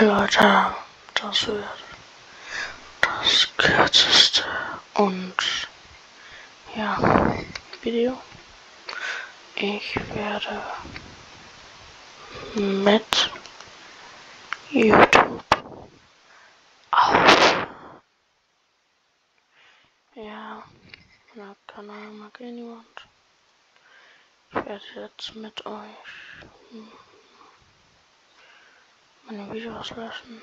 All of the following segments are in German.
Leute, das wird das kürzeste und ja, Video. Ich werde mit YouTube auf meiner Kanal mag eh niemand. Ich werde jetzt mit euch meine Videos löschen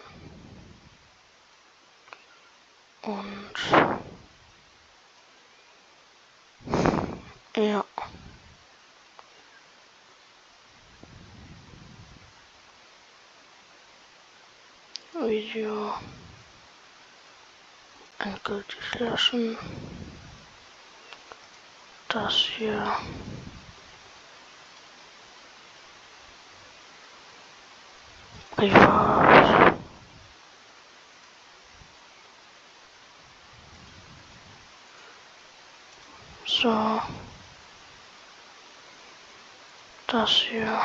und ja. Video endgültig löschen. Das hier privat. So. Das hier.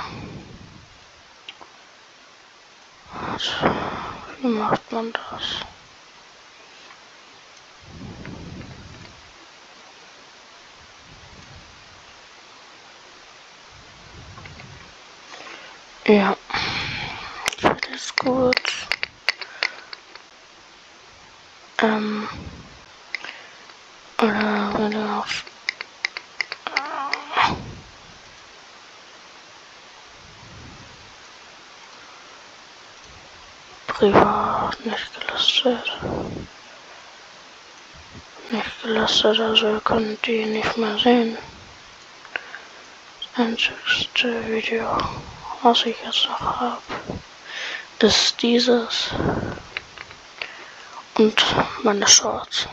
Wie macht man das? Ja, alles gut. Oder wenn du auf privat nicht gelastet, also ihr könnt die nicht mehr sehen. Das einzigste Video, was ich jetzt noch habe, ist dieses und meine Shorts.